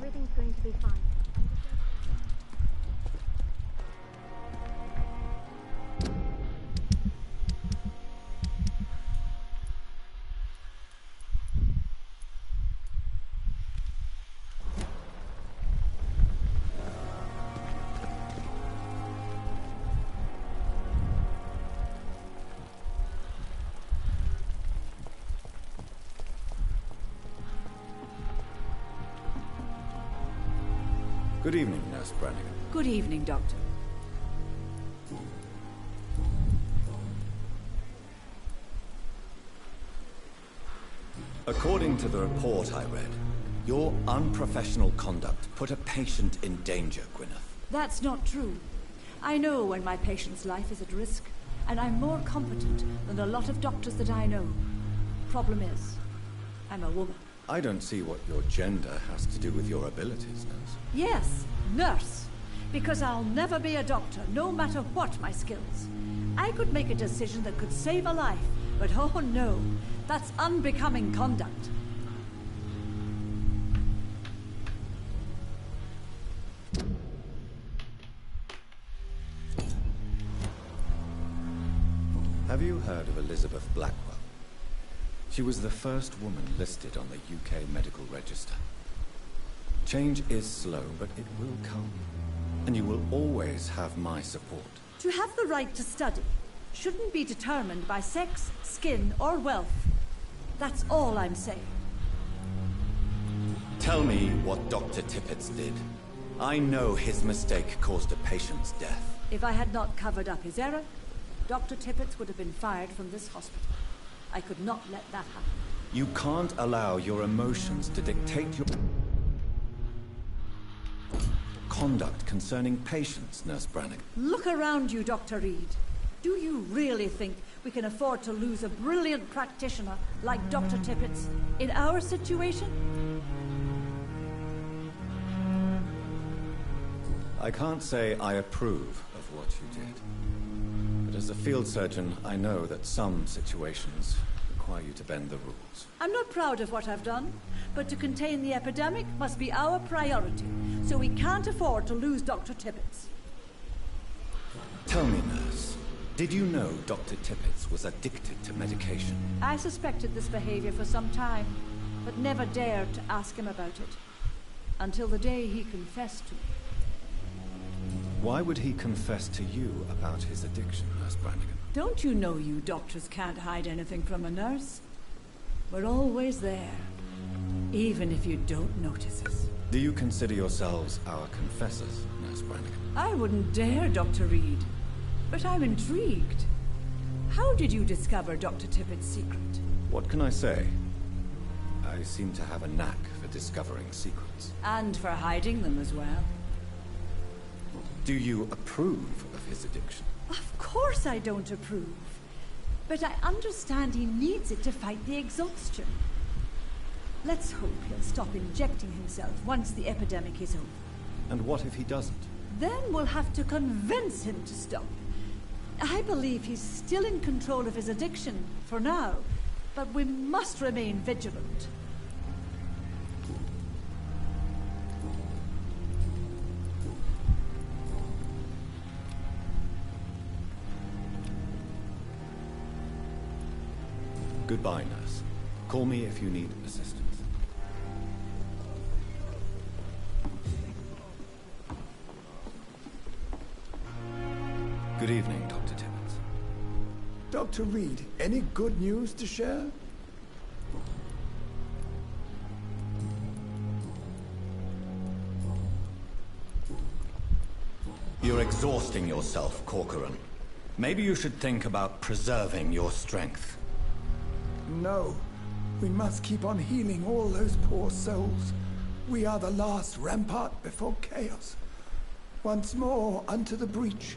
Everything's going to be fine. Good evening, Nurse Brannigan. Good evening, Doctor. According to the report I read, your unprofessional conduct put a patient in danger, Gwyneth. That's not true. I know when my patient's life is at risk, and I'm more competent than a lot of doctors that I know. Problem is, I'm a woman. I don't see what your gender has to do with your abilities, Nurse. Yes, nurse. Because I'll never be a doctor, no matter what my skills. I could make a decision that could save a life, but oh no, that's unbecoming conduct. Have you heard of Elizabeth Blackwell? She was the first woman listed on the UK Medical Register. Change is slow, but it will come. And you will always have my support. To have the right to study shouldn't be determined by sex, skin, or wealth. That's all I'm saying. Tell me what Dr. Tippett did. I know his mistake caused a patient's death. If I had not covered up his error, Dr. Tippett would have been fired from this hospital. I could not let that happen. You can't allow your emotions to dictate your conduct concerning patients, Nurse Brannigan. Look around you, Dr. Reed. Do you really think we can afford to lose a brilliant practitioner like Dr. Tippett in our situation? I can't say I approve of what you did. But as a field surgeon, I know that some situations require you to bend the rules. I'm not proud of what I've done, but to contain the epidemic must be our priority, so we can't afford to lose Dr. Tippett. Tell me, nurse, did you know Dr. Tippett was addicted to medication? I suspected this behavior for some time, but never dared to ask him about it, until the day he confessed to me. Why would he confess to you about his addiction, Nurse Brannigan? Don't you know you doctors can't hide anything from a nurse? We're always there, even if you don't notice us. Do you consider yourselves our confessors, Nurse Brannigan? I wouldn't dare, Dr. Reed. But I'm intrigued. How did you discover Dr. Tippett's secret? What can I say? I seem to have a knack for discovering secrets. And for hiding them as well. Do you approve of his addiction? Of course I don't approve. But I understand he needs it to fight the exhaustion. Let's hope he'll stop injecting himself once the epidemic is over. And what if he doesn't? Then we'll have to convince him to stop. I believe he's still in control of his addiction, for now. But we must remain vigilant. Goodbye, nurse. Call me if you need assistance. Good evening, Dr. Tippett. Dr. Reed, any good news to share? You're exhausting yourself, Corcoran. Maybe you should think about preserving your strength. No. We must keep on healing all those poor souls. We are the last rampart before chaos. Once more unto the breach.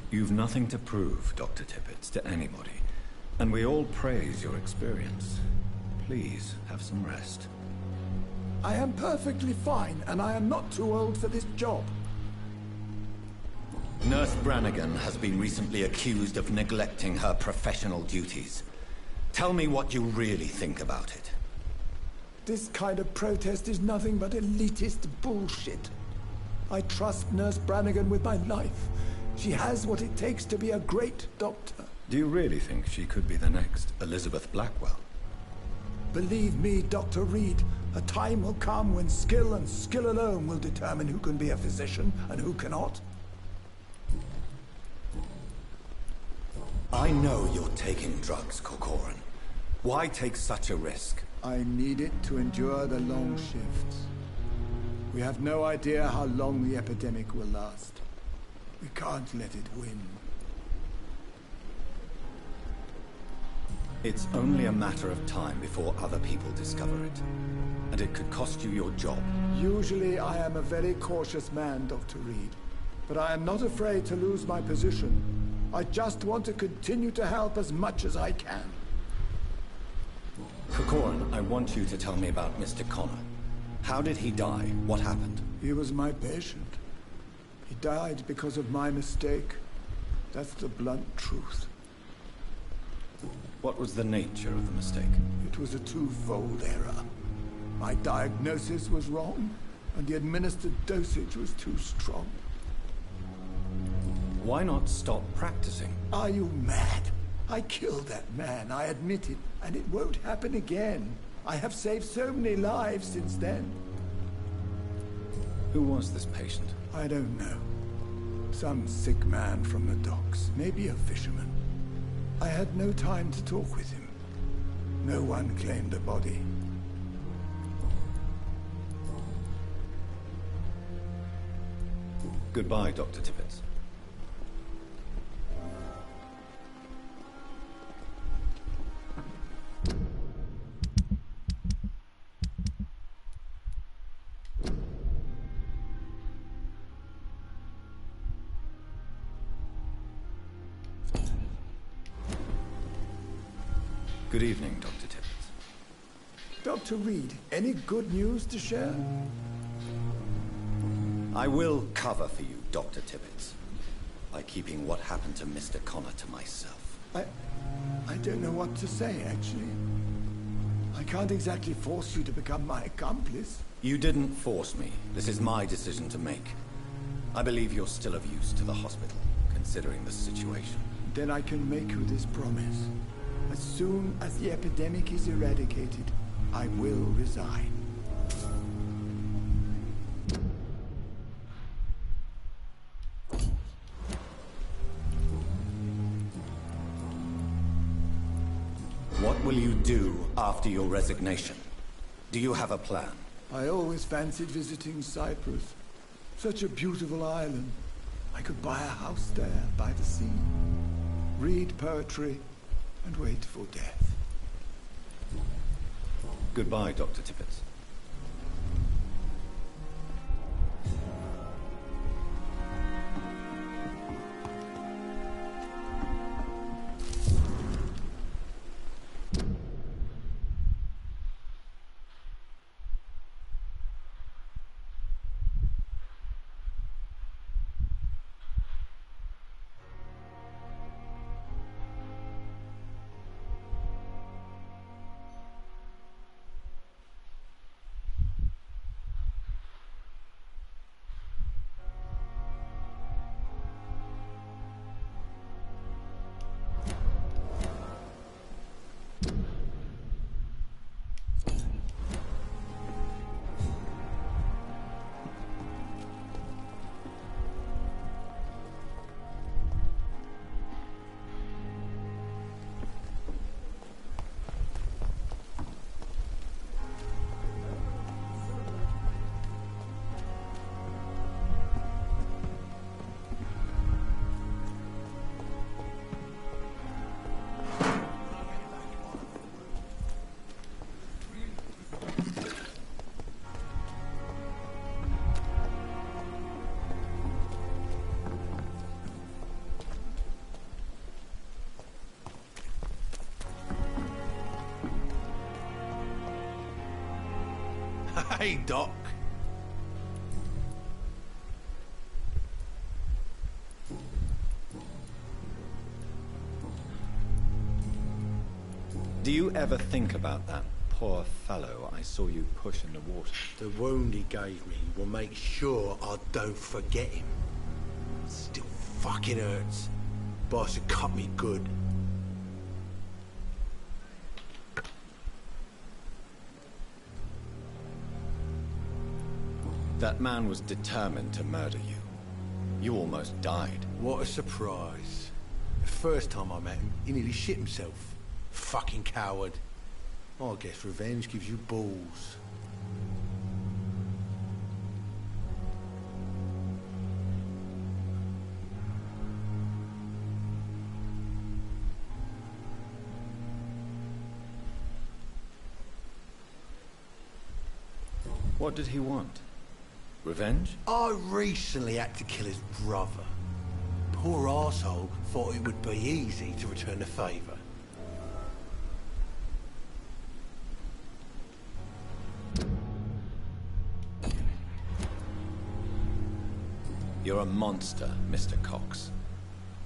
You've nothing to prove, Dr. Tippett, to anybody. And we all praise your experience. Please, have some rest. I am perfectly fine, and I am not too old for this job. Nurse Brannigan has been recently accused of neglecting her professional duties. Tell me what you really think about it. This kind of protest is nothing but elitist bullshit. I trust Nurse Brannigan with my life. She has what it takes to be a great doctor. Do you really think she could be the next Elizabeth Blackwell? Believe me, Dr. Reed, a time will come when skill and skill alone will determine who can be a physician and who cannot. I know you're taking drugs, Corcoran. Why take such a risk? I need it to endure the long shifts. We have no idea how long the epidemic will last. We can't let it win. It's only a matter of time before other people discover it. And it could cost you your job. Usually I am a very cautious man, Dr. Reed. But I am not afraid to lose my position. I just want to continue to help as much as I can. Corcoran, I want you to tell me about Mr. Connor. How did he die? What happened? He was my patient. He died because of my mistake. That's the blunt truth. What was the nature of the mistake? It was a twofold error. My diagnosis was wrong, and the administered dosage was too strong. Why not stop practicing? Are you mad? I killed that man, I admit it, and it won't happen again. I have saved so many lives since then. Who was this patient? I don't know. Some sick man from the docks, maybe a fisherman. I had no time to talk with him. No one claimed a body. Goodbye, Dr. Tippett. Good evening, Dr. Tippett. Dr. Reed, any good news to share? I will cover for you, Dr. Tippett, by keeping what happened to Mr. Connor to myself. I don't know what to say, actually. I can't exactly force you to become my accomplice. You didn't force me. This is my decision to make. I believe you're still of use to the hospital, considering the situation. Then I can make you this promise. As soon as the epidemic is eradicated, I will resign. What will you do after your resignation? Do you have a plan? I always fancied visiting Cyprus. Such a beautiful island. I could buy a house there, by the sea. Read poetry, and wait for death. Goodbye, Dr. Tippett. Hey, Doc. Do you ever think about that poor fellow I saw you push in the water? The wound he gave me will make sure I don't forget him. It still fucking hurts. Boss had cut me good. That man was determined to murder you. You almost died. What a surprise. The first time I met him, he nearly shit himself. Fucking coward. I guess revenge gives you balls. What did he want? Revenge? I recently had to kill his brother. Poor arsehole thought it would be easy to return the favour. You're a monster, Mr. Cox.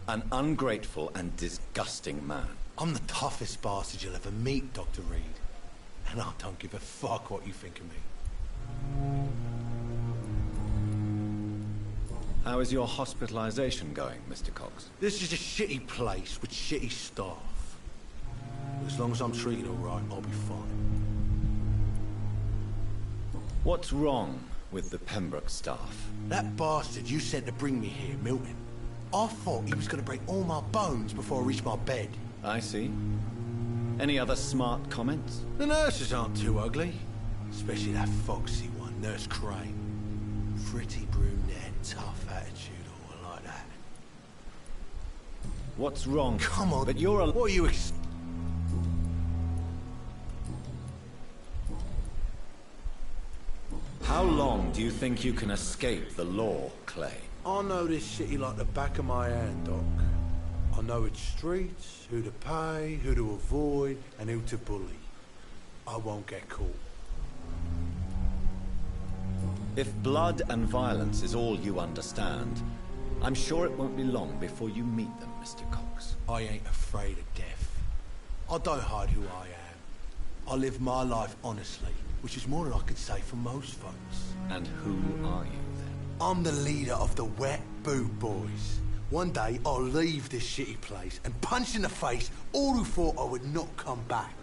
An ungrateful and disgusting man. I'm the toughest bastard you'll ever meet, Dr. Reed. And I don't give a fuck what you think of me. How is your hospitalization going, Mr. Cox? This is a shitty place with shitty staff. But as long as I'm treated all right, I'll be fine. What's wrong with the Pembroke staff? That bastard you sent to bring me here, Milton. I thought he was going to break all my bones before I reached my bed. I see. Any other smart comments? The nurses aren't too ugly. Especially that foxy one, Nurse Crane. Pretty brunette, tough attitude, all like that. What's wrong? Come on, but you're a... What are you How long do you think you can escape the law, Clay? I know this city like the back of my hand, Doc. I know its streets, who to pay, who to avoid, and who to bully. I won't get caught. If blood and violence is all you understand, I'm sure it won't be long before you meet them, Mr. Cox. I ain't afraid of death. I don't hide who I am. I live my life honestly, which is more than I could say for most folks. And who are you, then? I'm the leader of the Wet Boot Boys. One day, I'll leave this shitty place and punch in the face all who thought I would not come back.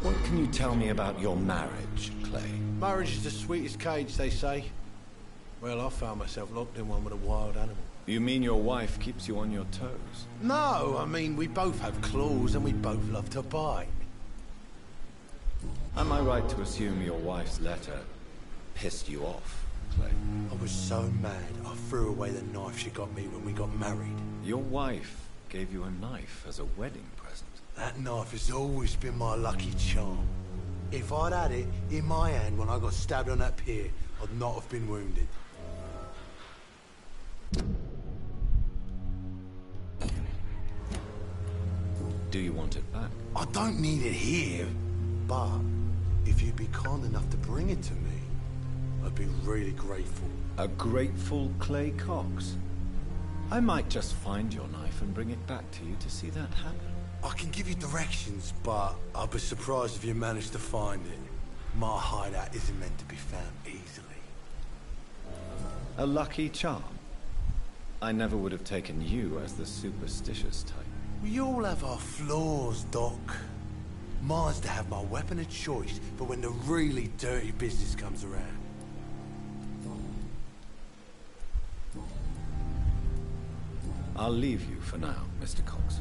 What can you tell me about your marriage, Clay? Marriage is the sweetest cage, they say. Well, I found myself locked in one with a wild animal. You mean your wife keeps you on your toes? No, I mean, we both have claws and we both love to bite. Am I right to assume your wife's letter pissed you off, Clay? I was so mad, I threw away the knife she got me when we got married. Your wife gave you a knife as a wedding present. That knife has always been my lucky charm. If I'd had it in my hand when I got stabbed on that pier, I'd not have been wounded. Do you want it back? I don't need it here, but if you'd be kind enough to bring it to me, I'd be really grateful. A grateful Clay Cox? I might just find your knife and bring it back to you to see that happen. I can give you directions, but I'd be surprised if you managed to find it. My hideout isn't meant to be found easily. A lucky charm? I never would have taken you as the superstitious type. We all have our flaws, Doc. Mine's to have my weapon of choice for when the really dirty business comes around. I'll leave you for now, Mr. Cox.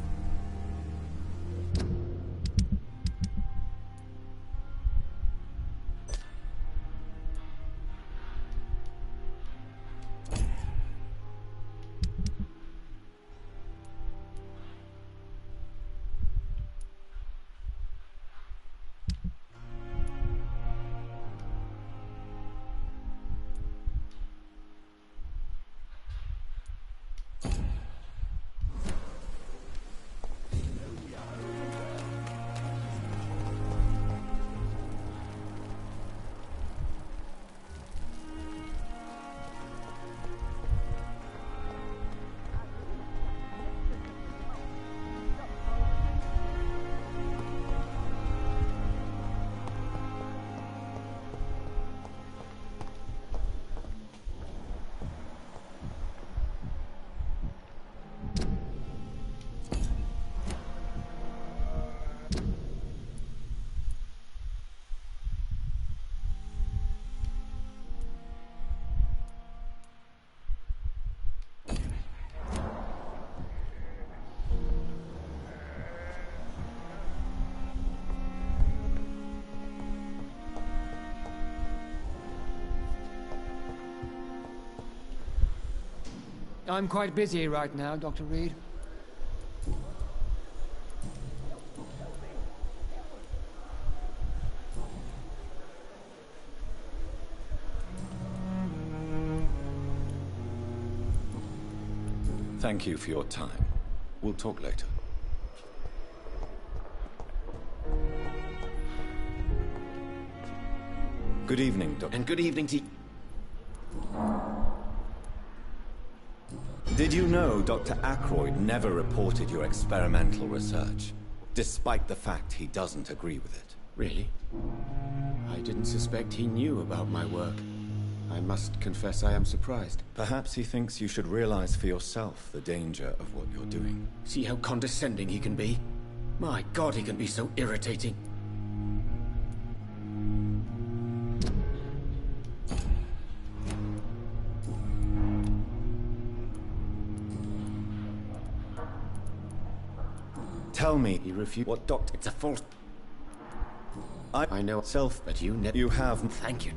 I'm quite busy right now, Dr. Reed. Thank you for your time. We'll talk later. Good evening, Doctor. And good evening to... Did you know Dr. Ackroyd never reported your experimental research, despite the fact he doesn't agree with it? Really? I didn't suspect he knew about my work. I must confess I am surprised. Perhaps he thinks you should realize for yourself the danger of what you're doing. See how condescending he can be? My God, he can be so irritating. Tell me, He refused. what Doctor... It's a false... I know self, but you never... you have... Thank you.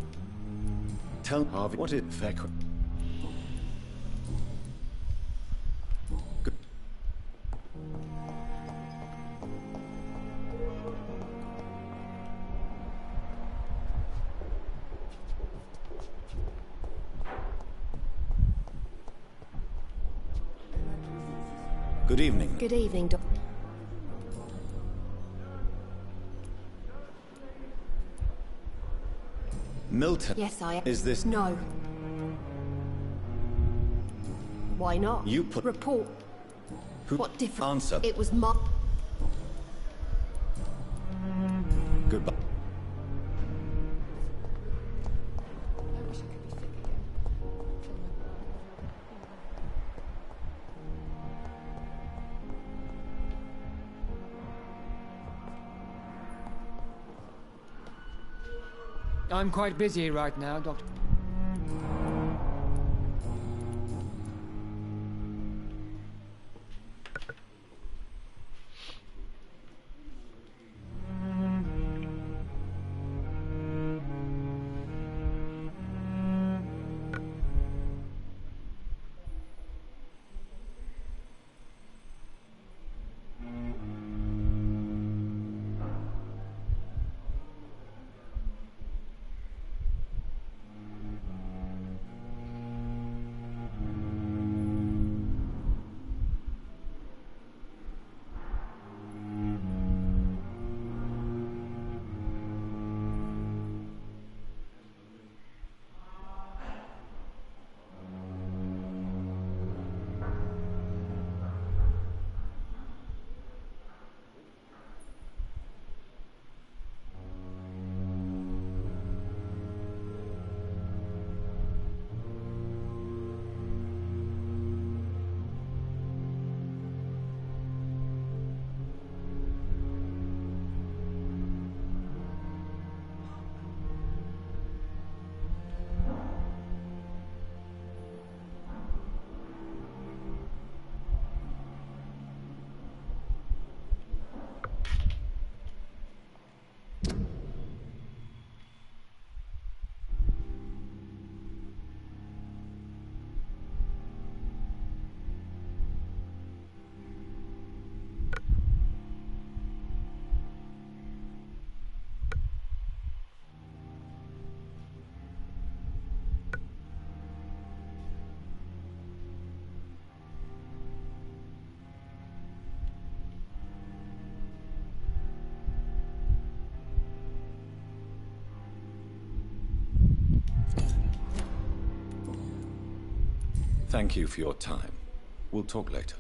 Tell Harvey, what it... fair... Good. Good evening. Good evening, Doc. Milton. Yes, I am. Is this... No. Why not? You put... Report. Who... What difference? Answer. It was my... Goodbye. I'm quite busy right now, Doctor. Thank you for your time. We'll talk later.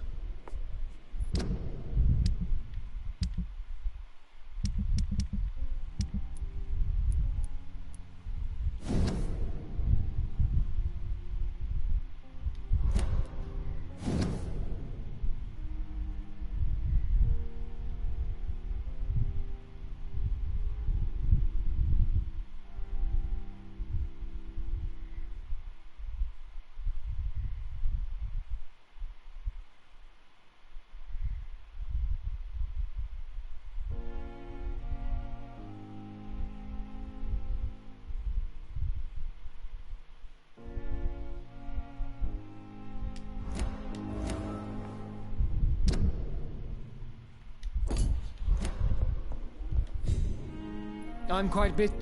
I'm quite busy.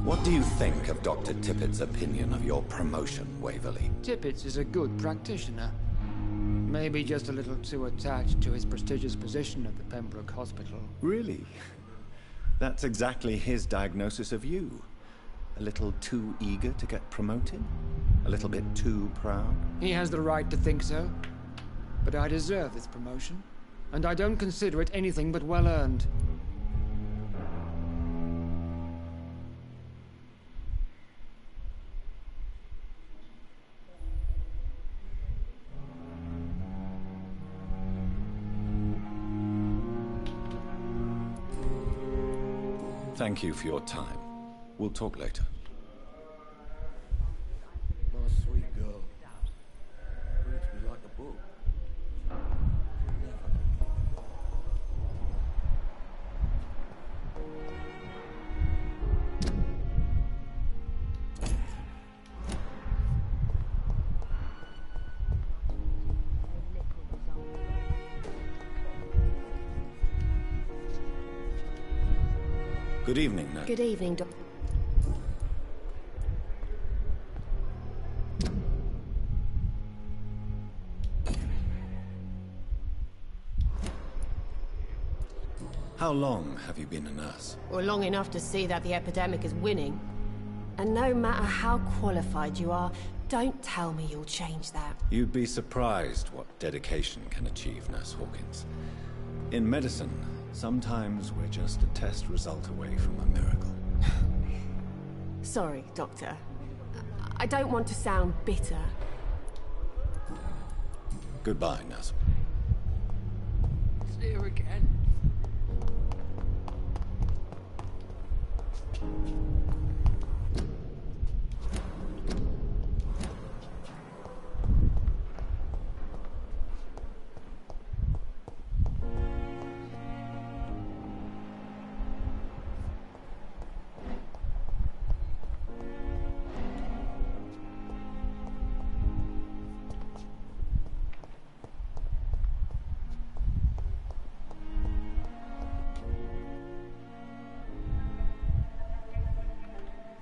What do you think of Dr. Tippett's opinion of your promotion, Waverly? Tippett is a good practitioner. Maybe just a little too attached to his prestigious position at the Pembroke Hospital. Really? That's exactly his diagnosis of you. A little too eager to get promoted? A little bit too proud? He has the right to think so. But I deserve this promotion, and I don't consider it anything but well earned. Thank you for your time. We'll talk later. My sweet girl. Reads me like a book. Good evening, Nurse. Good evening, Doc. How long have you been a nurse? Well, long enough to see that the epidemic is winning. And no matter how qualified you are, don't tell me you'll change that. You'd be surprised what dedication can achieve, Nurse Hawkins. In medicine, sometimes we're just a test result away from a miracle. Sorry, Doctor. I don't want to sound bitter. Goodbye, Nurse. See you again.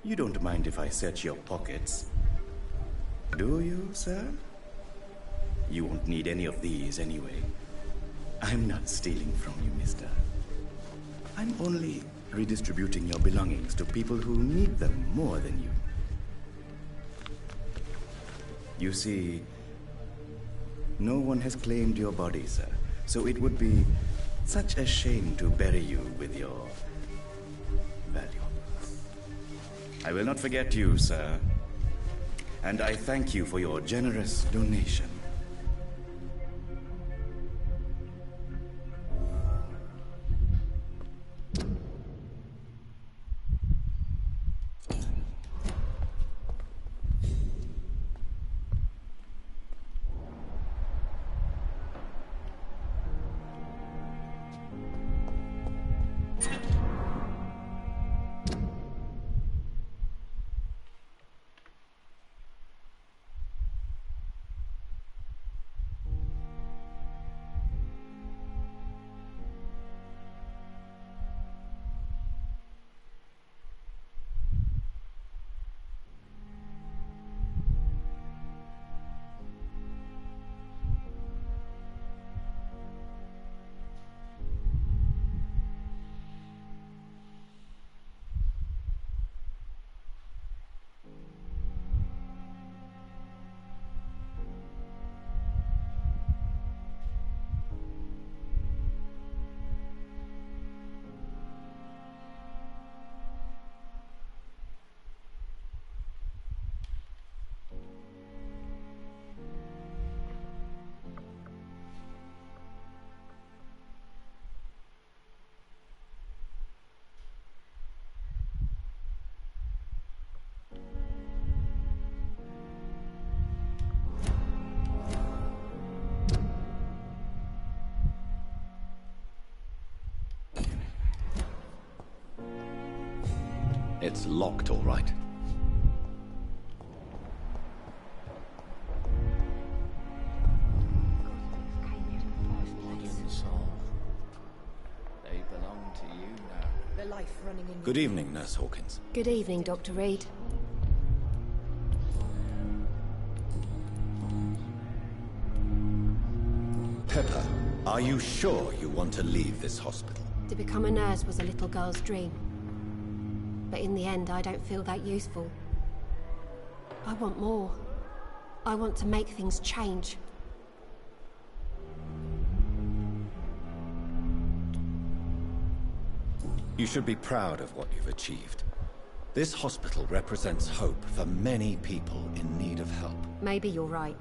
You don't mind if I search your pockets, do you, sir? You won't need any of these anyway. I'm not stealing from you, mister. I'm only redistributing your belongings to people who need them more than you. You see, no one has claimed your body, sir, so it would be such a shame to bury you with your valuables. I will not forget you, sir. And I thank you for your generous donation. It's locked, all right. life running in. Good evening, Nurse Hawkins. Good evening, Dr. Reed. Pepper, are you sure you want to leave this hospital? To become a nurse was a little girl's dream. But in the end, I don't feel that useful. I want more. I want to make things change. You should be proud of what you've achieved. This hospital represents hope for many people in need of help. Maybe you're right.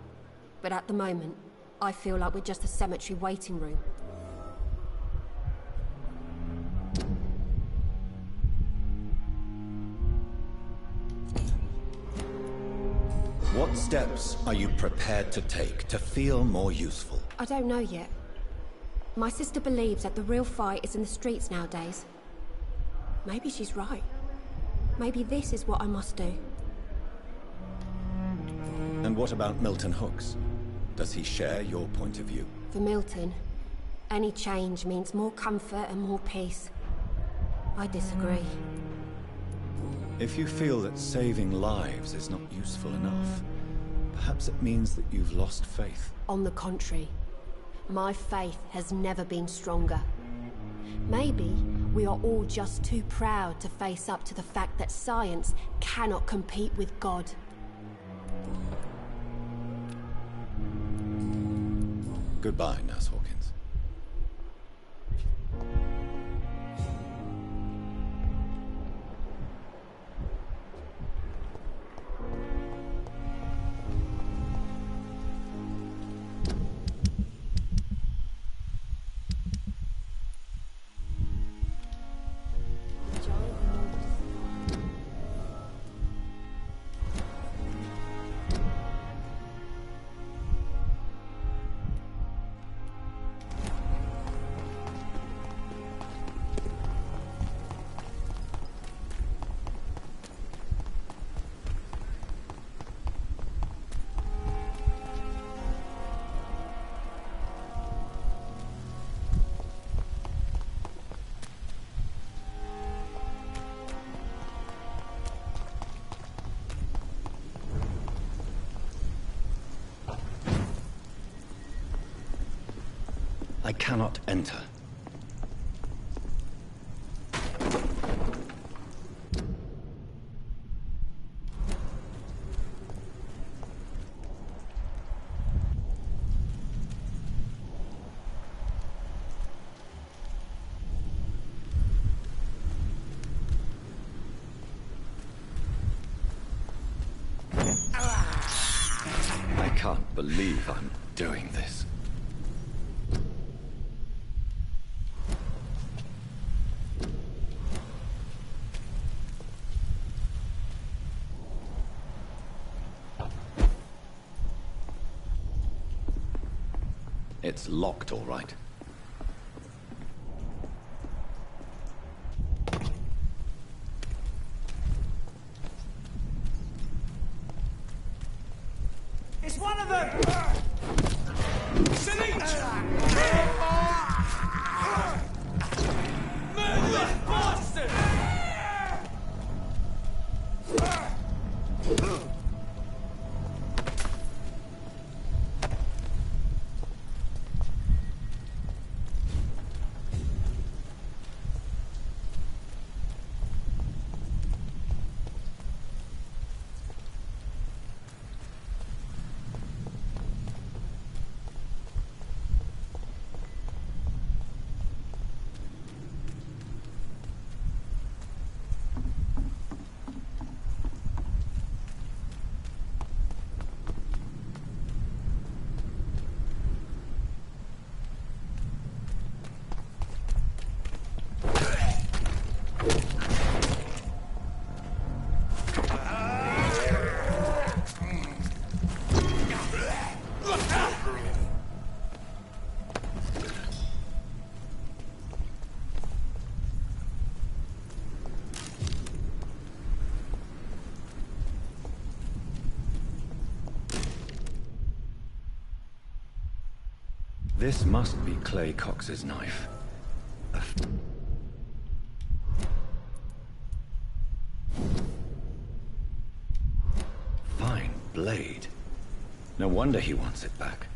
But at the moment, I feel like we're just a cemetery waiting room. What steps are you prepared to take to feel more useful? I don't know yet. My sister believes that the real fight is in the streets nowadays. Maybe she's right. Maybe this is what I must do. And what about Milton Hooks? Does he share your point of view? For Milton, any change means more comfort and more peace. I disagree. If you feel that saving lives is not useful enough, perhaps it means that you've lost faith. On the contrary, my faith has never been stronger. Maybe we are all just too proud to face up to the fact that science cannot compete with God. Goodbye, Nurse Hawkins. I cannot enter. I can't believe I'm doing this. It's locked, all right. It's one of them! Murderous bastard! This must be Clay Cox's knife. blade. No wonder he wants it back.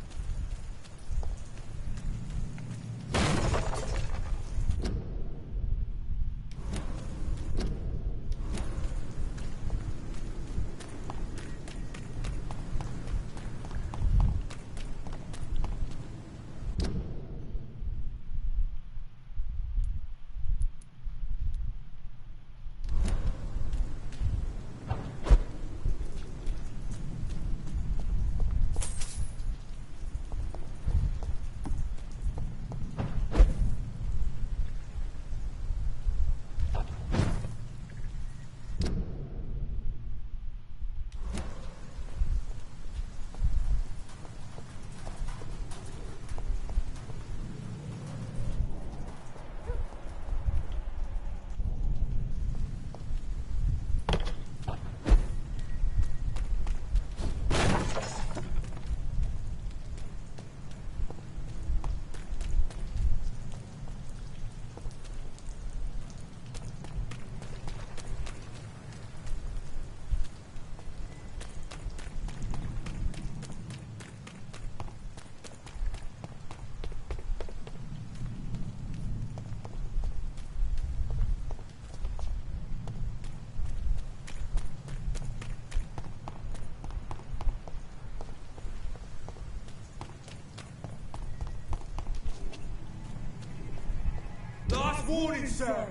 Last warning, sir!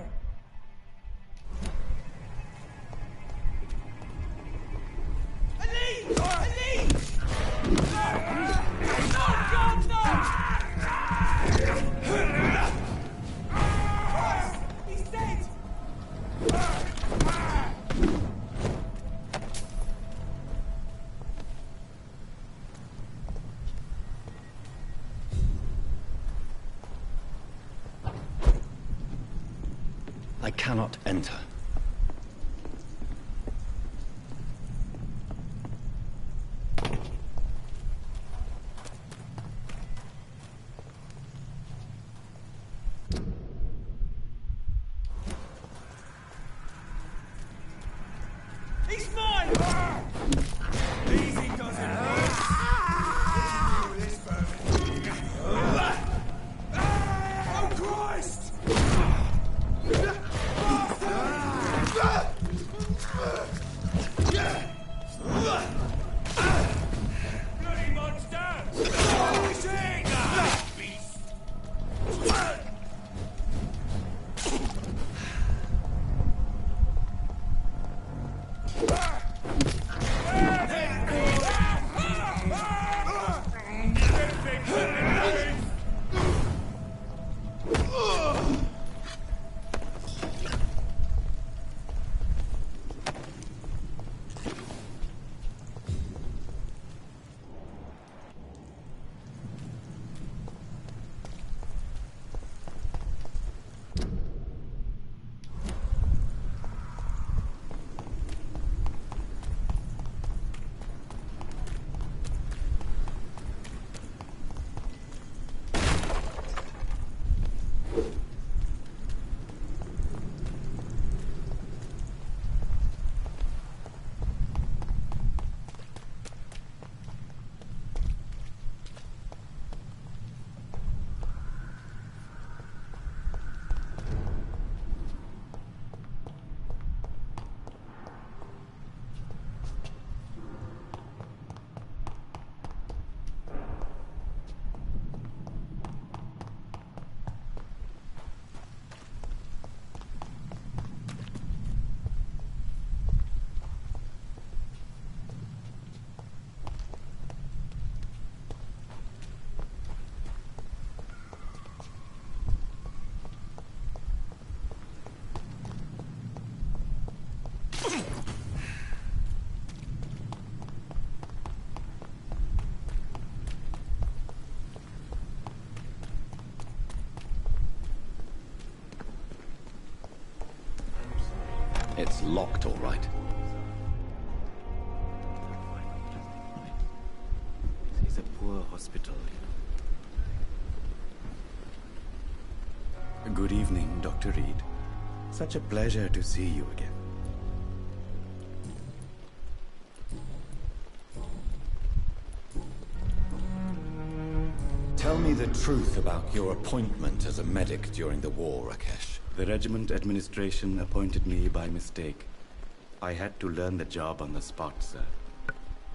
Elite! Elite! No, God, no! He's dead! I cannot enter. He's mine! Easy doesn't hurt! Oh, Christ! Bloody monster! Beast! It's locked, all right. This is a poor hospital, you know. Good evening, Dr. Reed. Such a pleasure to see you again. Tell me the truth about your appointment as a medic during the war, Rakesh. The regiment administration appointed me by mistake. I had to learn the job on the spot, sir.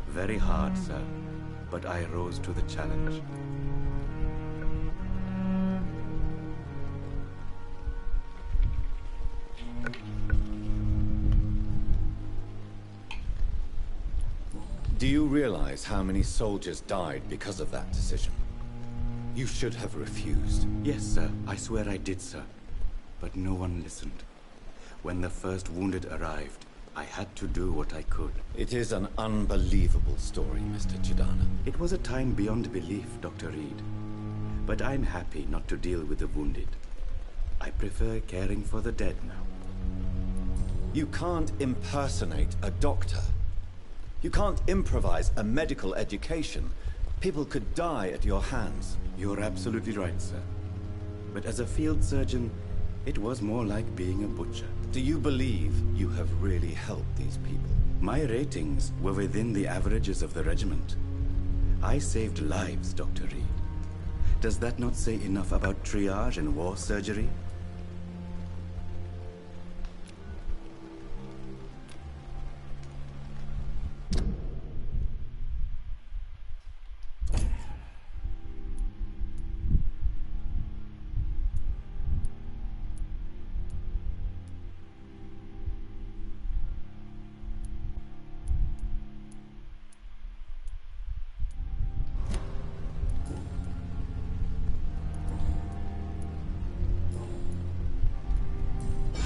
Very hard, sir, but I rose to the challenge. Do you realize how many soldiers died because of that decision? You should have refused. Yes, sir. I swear I did, sir. But no one listened. When the first wounded arrived, I had to do what I could. It is an unbelievable story, Mr. Chidana. It was a time beyond belief, Dr. Reed. But I'm happy not to deal with the wounded. I prefer caring for the dead now. You can't impersonate a doctor. You can't improvise a medical education. People could die at your hands. You're absolutely right, sir. But as a field surgeon, it was more like being a butcher. Do you believe you have really helped these people? My ratings were within the averages of the regiment. I saved lives, Dr. Reed. Does that not say enough about triage and war surgery?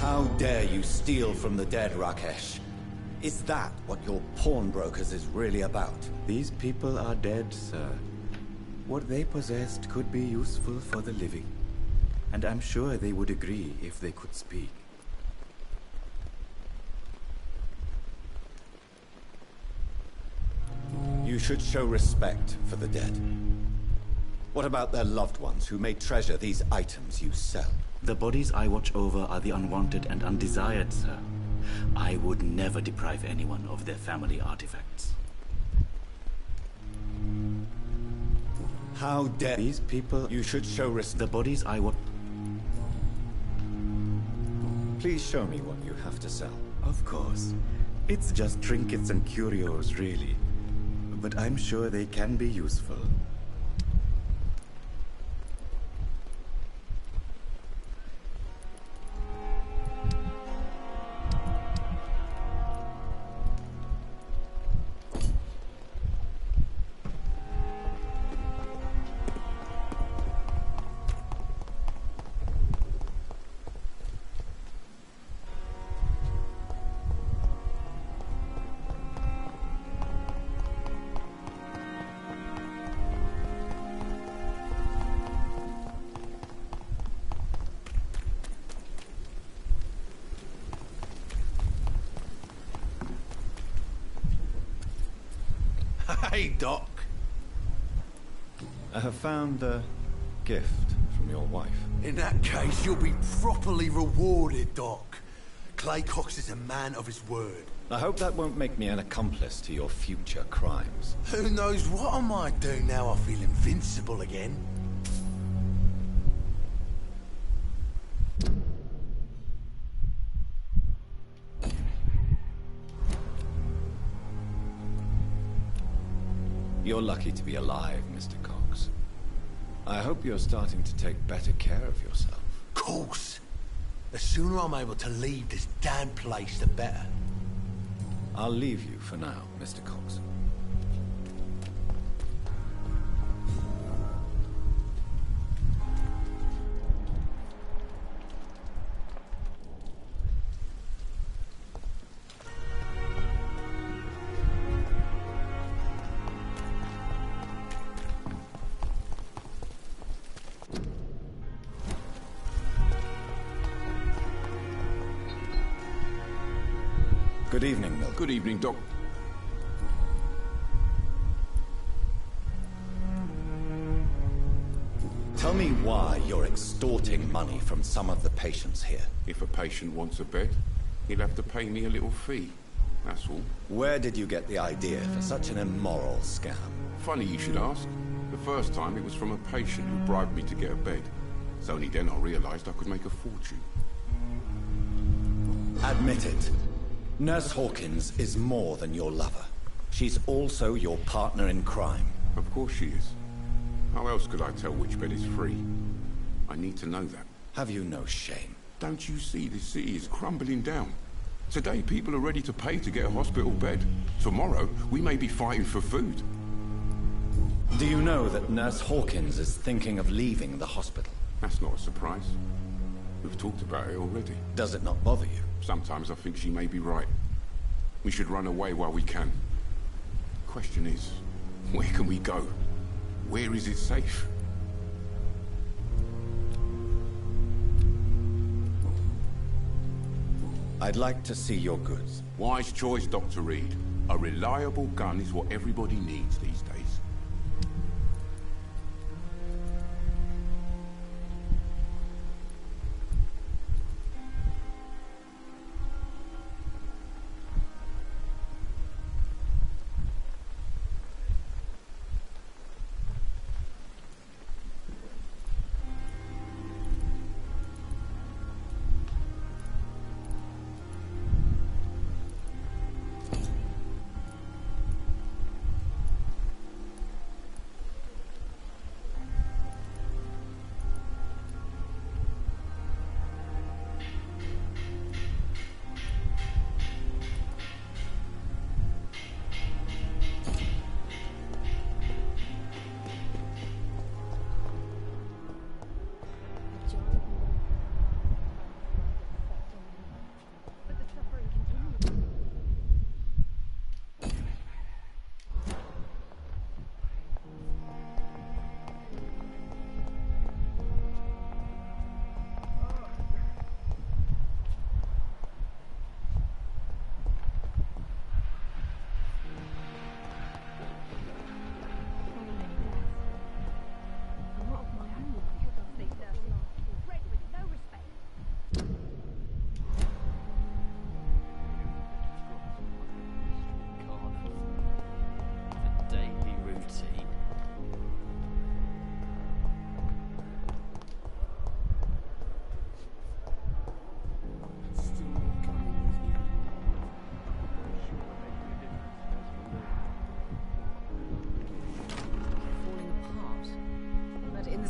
How dare you steal from the dead, Rakesh? Is that what your pawnbrokers is really about? These people are dead, sir. What they possessed could be useful for the living. And I'm sure they would agree if they could speak. You should show respect for the dead. What about their loved ones who may treasure these items you sell? The bodies I watch over are the unwanted and undesired, sir. I would never deprive anyone of their family artifacts. How dare these people... You should show respect. The bodies I watch... Please show me what you have to sell. Of course. It's just trinkets and curios, really. But I'm sure they can be useful. Hey, Doc. I have found a gift from your wife. In that case, you'll be properly rewarded, Doc. Clay Cox is a man of his word. I hope that won't make me an accomplice to your future crimes. Who knows what I might do now I feel invincible again. You're lucky to be alive, Mr. Cox. I hope you're starting to take better care of yourself. Course. The sooner I'm able to leave this damn place, the better. I'll leave you for now, Mr. Cox. Good evening, Milk. Good evening, Doc. Tell me why you're extorting money from some of the patients here. If a patient wants a bed, he'll have to pay me a little fee. That's all. Where did you get the idea for such an immoral scam? Funny you should ask. The first time it was from a patient who bribed me to get a bed. It's only then I realized I could make a fortune. Admit it. Nurse Hawkins is more than your lover. She's also your partner in crime. Of course she is. How else could I tell which bed is free? I need to know that. Have you no shame? Don't you see this city is crumbling down? Today people are ready to pay to get a hospital bed. Tomorrow we may be fighting for food. Do you know that Nurse Hawkins is thinking of leaving the hospital? That's not a surprise. We've talked about it already. Does it not bother you? Sometimes I think she may be right. We should run away while we can. Question is, where can we go? Where is it safe? I'd like to see your goods. Wise choice, Dr. Reed. A reliable gun is what everybody needs these days.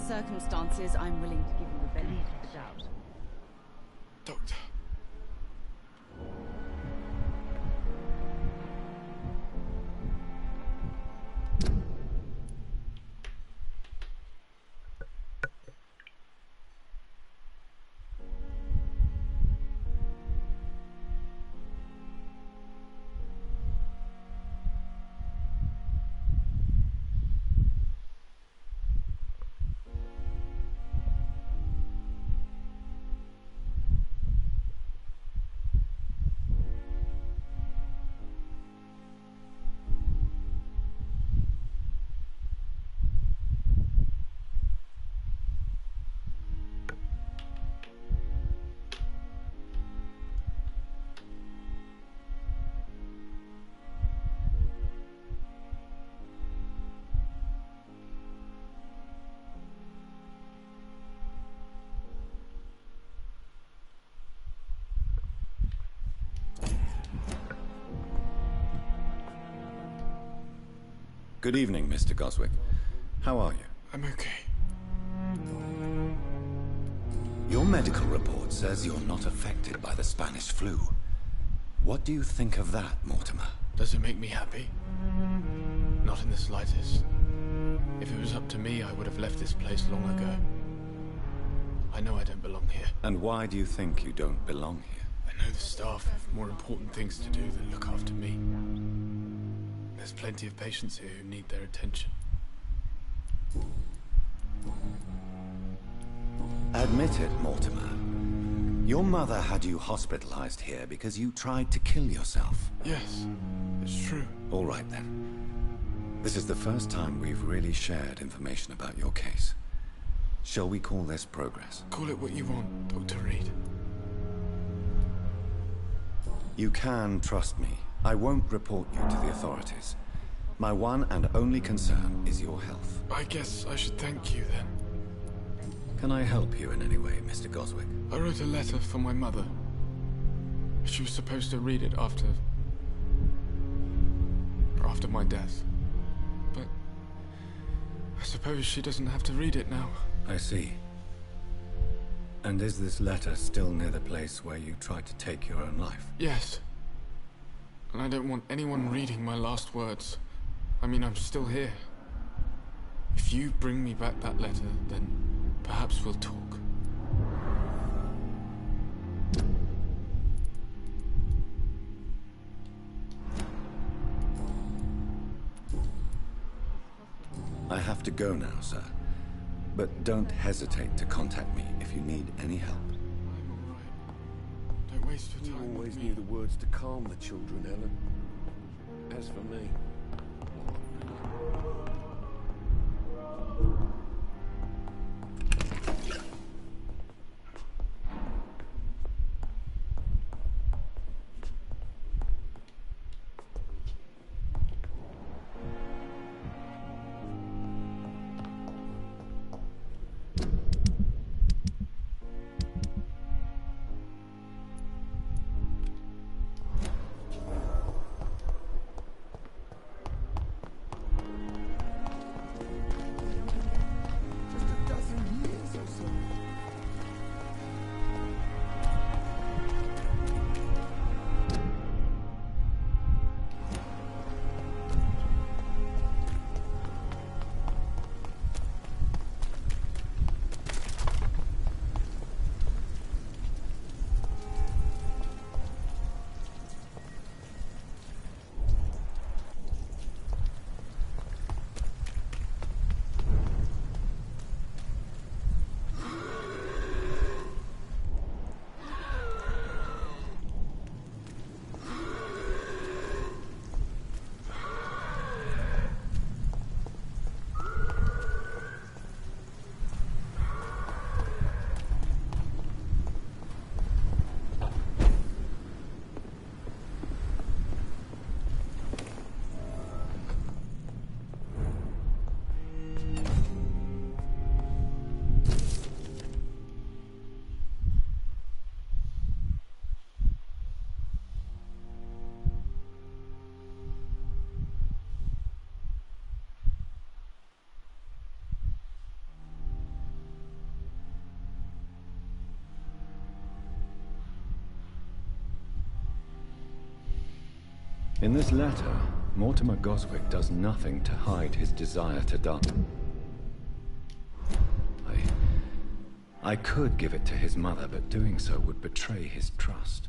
Circumstances, I'm willing to give you the benefit of the doubt. Doctor. Good evening, Mr. Goswick. How are you? I'm okay. Your medical report says you're not affected by the Spanish flu. What do you think of that, Mortimer? Does it make me happy? Not in the slightest. If it was up to me, I would have left this place long ago. I know I don't belong here. And why do you think you don't belong here? I know the staff have more important things to do than look after me. There's plenty of patients here who need their attention. Admit it, Mortimer. Your mother had you hospitalized here because you tried to kill yourself. Yes, it's true. All right, then. This is the first time we've really shared information about your case. Shall we call this progress? Call it what you want, Dr. Reed. You can trust me. I won't report you to the authorities. My one and only concern is your health. I guess I should thank you then. Can I help you in any way, Mr. Goswick? I wrote a letter for my mother. She was supposed to read it after my death. But I suppose she doesn't have to read it now. I see. And is this letter still near the place where you tried to take your own life? Yes. And I don't want anyone reading my last words. I mean, I'm still here. If you bring me back that letter, then perhaps we'll talk. I have to go now, sir. But don't hesitate to contact me if you need any help. I'm all right. Don't waste your time. You always with me. knew the words to calm the children, Ellen. As for me... In this letter, Mortimer Goswick does nothing to hide his desire to die. I could give it to his mother, but doing so would betray his trust.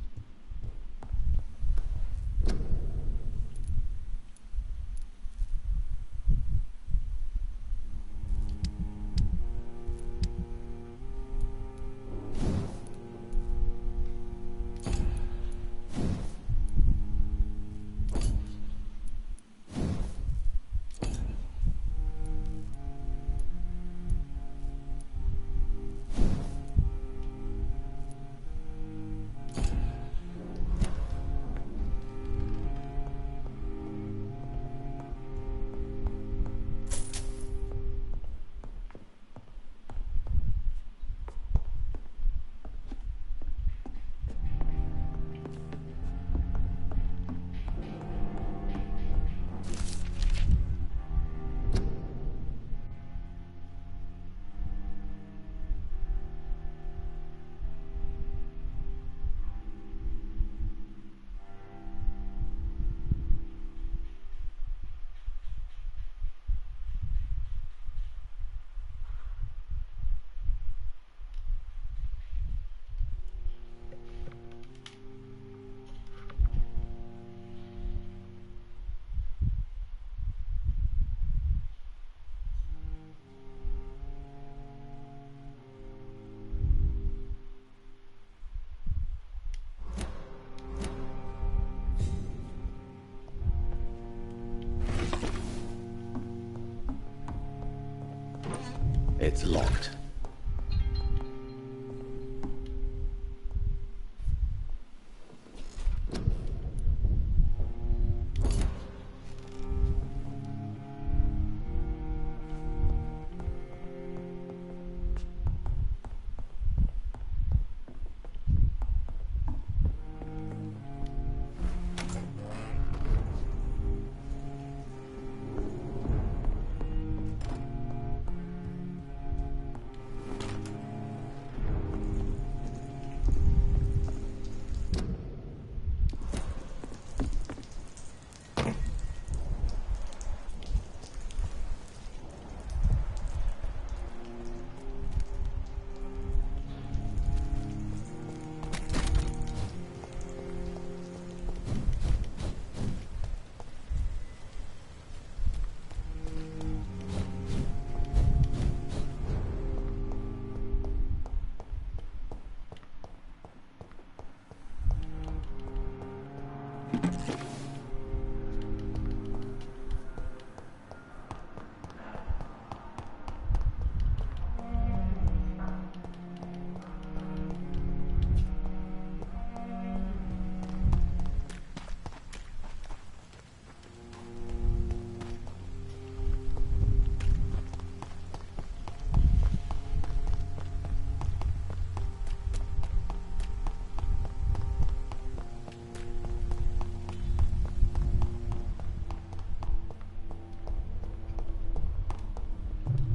It's locked.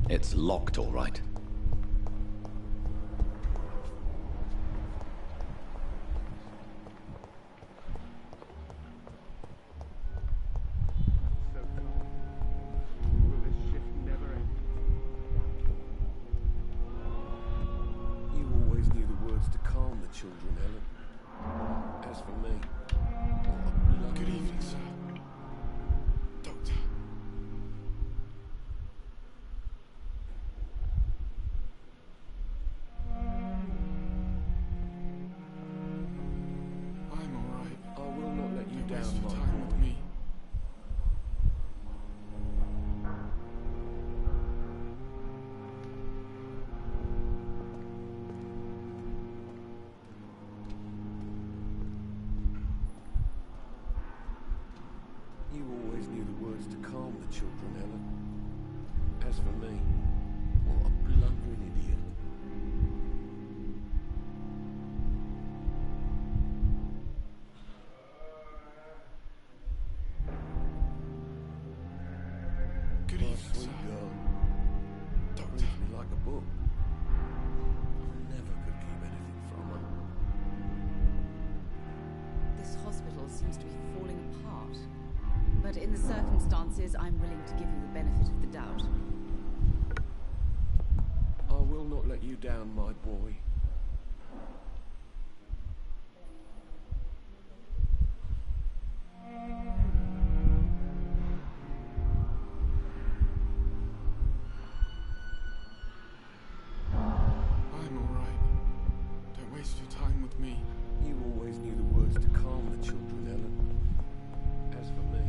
It's locked, all right. You always knew the words to calm the children, Ellen. As for me, Good evening, sir. Doctor. I'm all right. I will not let you Don't down, waste your my time boy. with me. You always knew the words to calm the children, Ellen. As for me, what a blundering idiot. Good My evening, sweet sir. girl Doctor. reads me like a book. I never could keep anything from her. This hospital seems to be falling apart. But in the circumstances, I'm willing to give you the benefit of the doubt. I will not let you down, my boy. I'm all right. Don't waste your time with me. You always knew the words to calm the children, Ellen. As for me,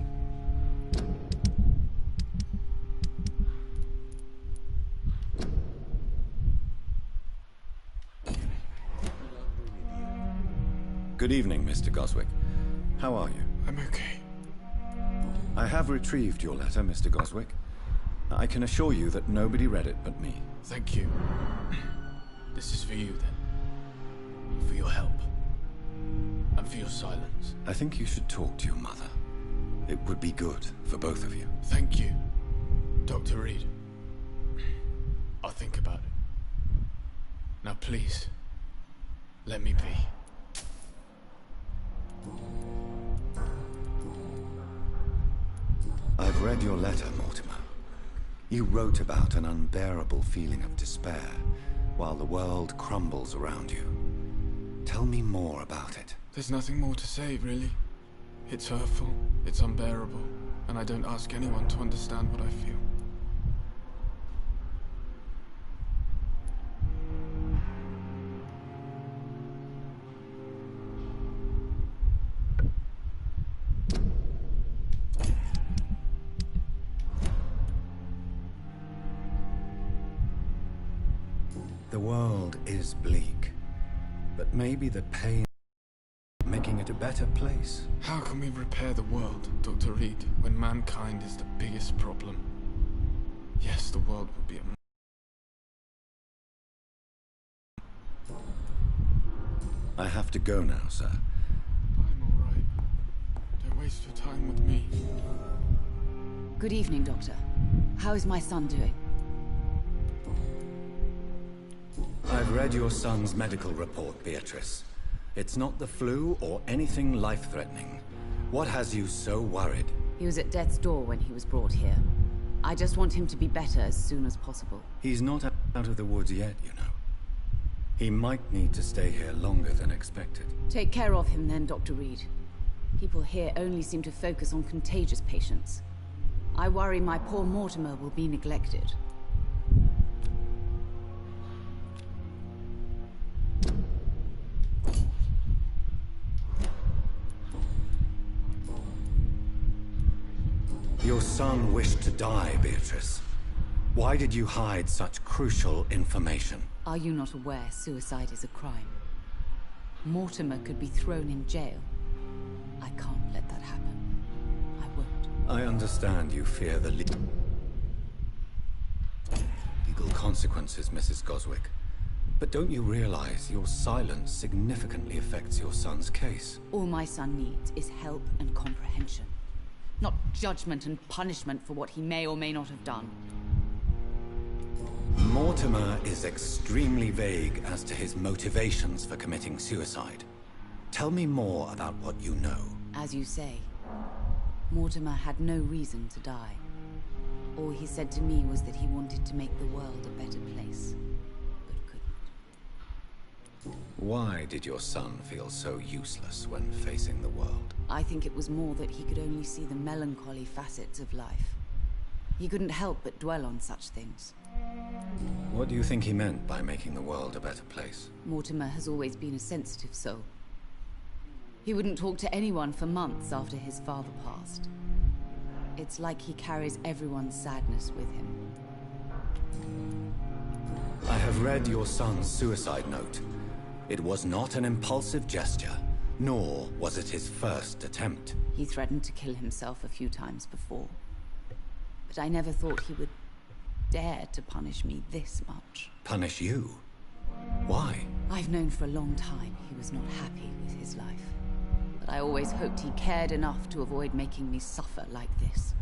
Good evening, Mr. Goswick. How are you? I'm okay. I have retrieved your letter, Mr. Goswick. I can assure you that nobody read it but me. Thank you. This is for you, then. For your help. And for your silence. I think you should talk to your mother. It would be good for both of you. Thank you, Dr. Reed. I'll think about it. Now please, let me be. I've read your letter, Mortimer. You wrote about an unbearable feeling of despair while the world crumbles around you. Tell me more about it. There's nothing more to say, really. It's hurtful, it's unbearable, and I don't ask anyone to understand what I feel. The world is bleak, but maybe the pain is making it a better place. How can we repair the world, Dr. Reed, when mankind is the biggest problem? Yes, the world will be a... I have to go now, sir. I'm all right. Don't waste your time with me. Good evening, Doctor. How is my son doing? I've read your son's medical report, Beatrice. It's not the flu or anything life-threatening. What has you so worried? He was at death's door when he was brought here. I just want him to be better as soon as possible. He's not out of the woods yet, you know. He might need to stay here longer than expected. Take care of him then, Dr. Reed. People here only seem to focus on contagious patients. I worry my poor Mortimer will be neglected. Your son wished to die, Beatrice. Why did you hide such crucial information? Are you not aware suicide is a crime? Mortimer could be thrown in jail. I can't let that happen. I won't. I understand you fear the legal consequences, Mrs. Goswick. But don't you realize your silence significantly affects your son's case? All my son needs is help and comprehension. Not judgment and punishment for what he may or may not have done. Mortimer is extremely vague as to his motivations for committing suicide. Tell me more about what you know. As you say, Mortimer had no reason to die. All he said to me was that he wanted to make the world a better place, but couldn't. Why did your son feel so useless when facing the world? I think it was more that he could only see the melancholy facets of life. He couldn't help but dwell on such things. What do you think he meant by making the world a better place? Mortimer has always been a sensitive soul. He wouldn't talk to anyone for months after his father passed. It's like he carries everyone's sadness with him. I have read your son's suicide note. It was not an impulsive gesture, nor was it his first attempt. He threatened to kill himself a few times before. But I never thought he would dare to punish me this much. Punish you? Why? I've known for a long time he was not happy with his life. But I always hoped he cared enough to avoid making me suffer like this.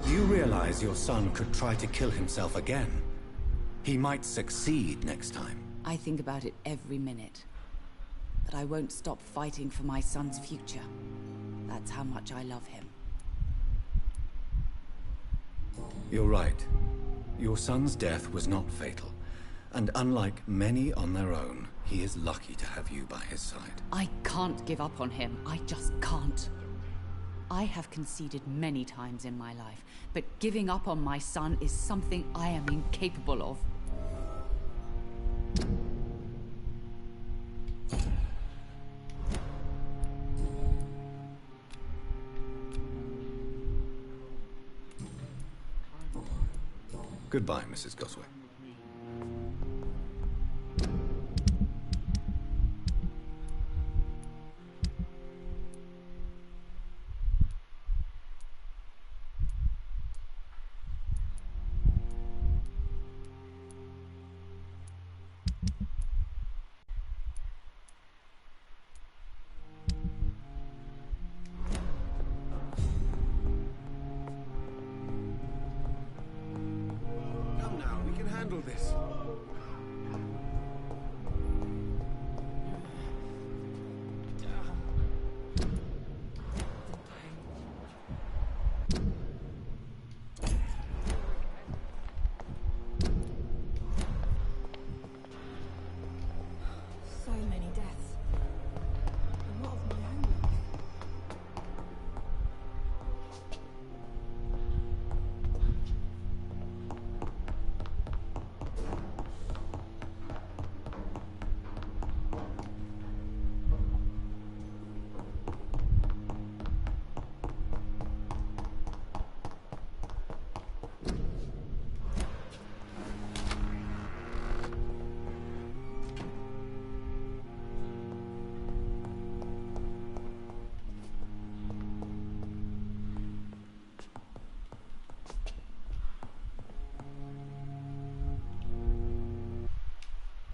Do you realize your son could try to kill himself again? He might succeed next time. I think about it every minute. But I won't stop fighting for my son's future. That's how much I love him. You're right. Your son's death was not fatal. And unlike many on their own, he is lucky to have you by his side. I can't give up on him. I just can't. I have conceded many times in my life, but giving up on my son is something I am incapable of. Goodbye, Mrs. Goswick. Come now, we can handle this.